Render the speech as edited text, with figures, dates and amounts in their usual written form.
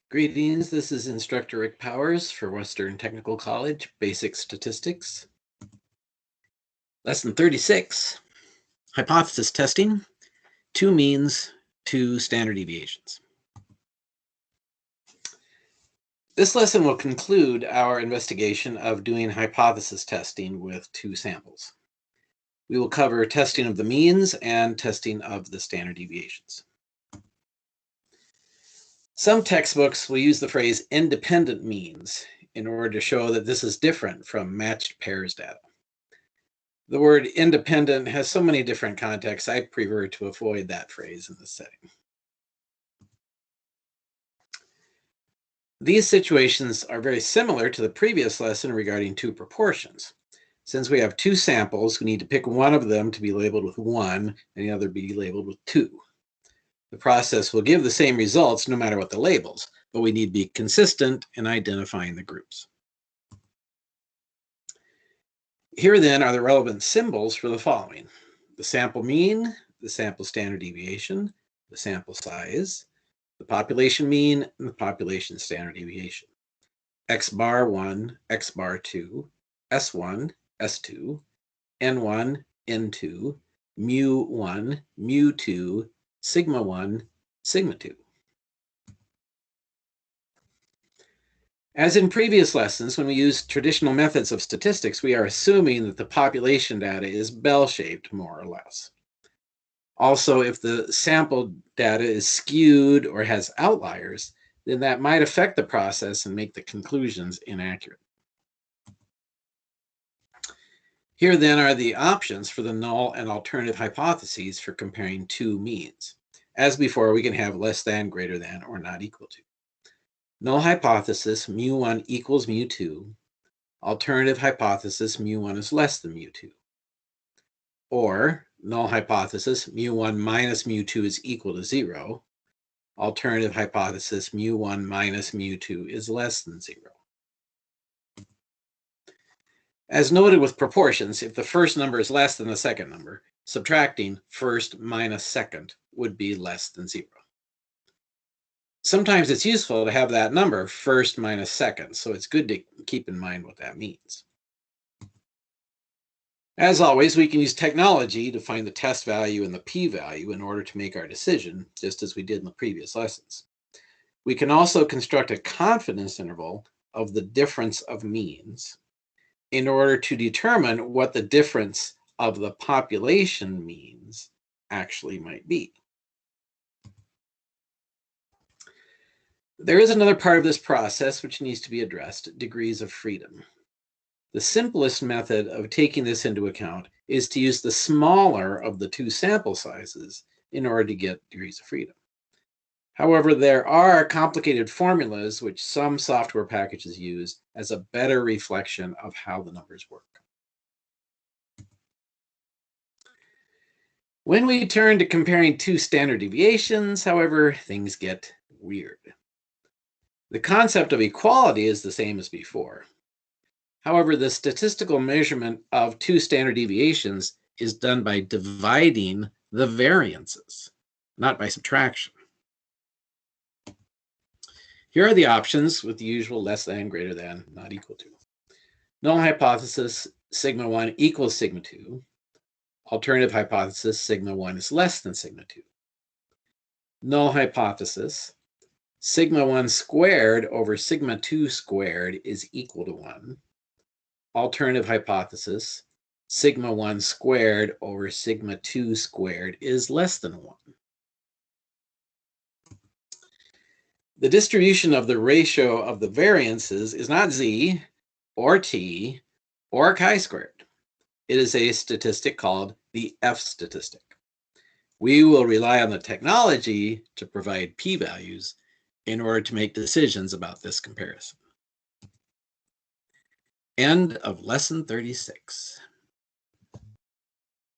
Greetings, this is Instructor Rick Powers for Western Technical College, Basic Statistics. Lesson 36, Hypothesis Testing, 2 means, 2 standard deviations. This lesson will conclude our investigation of doing hypothesis testing with 2 samples. We will cover testing of the means and testing of the standard deviations. Some textbooks will use the phrase independent means in order to show that this is different from matched pairs data. The word independent has so many different contexts, I prefer to avoid that phrase in this setting. These situations are very similar to the previous lesson regarding 2 proportions. Since we have 2 samples, we need to pick one of them to be labeled with 1 and the other be labeled with 2. The process will give the same results no matter what the labels, but we need to be consistent in identifying the groups. Here then are the relevant symbols for the following: the sample mean, the sample standard deviation, the sample size, the population mean, and the population standard deviation. X bar 1, X bar 2, S1, S2, N1, N2, mu 1, mu 2, sigma 1, sigma 2. As in previous lessons, when we use traditional methods of statistics, we are assuming that the population data is bell-shaped, more or less. Also, if the sample data is skewed or has outliers, then that might affect the process and make the conclusions inaccurate. Here then are the options for the null and alternative hypotheses for comparing 2 means. As before, we can have less than, greater than, or not equal to. Null hypothesis, mu1 equals mu2. Alternative hypothesis, mu1 is less than mu2. Or null hypothesis, mu1 minus mu2 is equal to 0. Alternative hypothesis, mu1 minus mu2 is less than 0. As noted with proportions, if the first number is less than the second number, subtracting first minus second would be less than 0. Sometimes it's useful to have that number first minus second, so it's good to keep in mind what that means. As always, we can use technology to find the test value and the p-value in order to make our decision, just as we did in the previous lessons. We can also construct a confidence interval of the difference of means in order to determine what the difference of the population means actually might be. There is another part of this process which needs to be addressed: degrees of freedom. The simplest method of taking this into account is to use the smaller of the 2 sample sizes in order to get degrees of freedom. However, there are complicated formulas which some software packages use as a better reflection of how the numbers work. When we turn to comparing 2 standard deviations, however, things get weird. The concept of equality is the same as before. However, the statistical measurement of 2 standard deviations is done by dividing the variances, not by subtraction. Here are the options with the usual less than, greater than, not equal to. Null hypothesis, sigma 1 equals sigma 2. Alternative hypothesis, sigma 1 is less than sigma 2. Null hypothesis, sigma 1 squared over sigma 2 squared is equal to 1. Alternative hypothesis, sigma 1 squared over sigma 2 squared is less than 1. The distribution of the ratio of the variances is not z, or t, or chi-squared. It is a statistic called the F statistic. We will rely on the technology to provide p-values in order to make decisions about this comparison. End of lesson 36.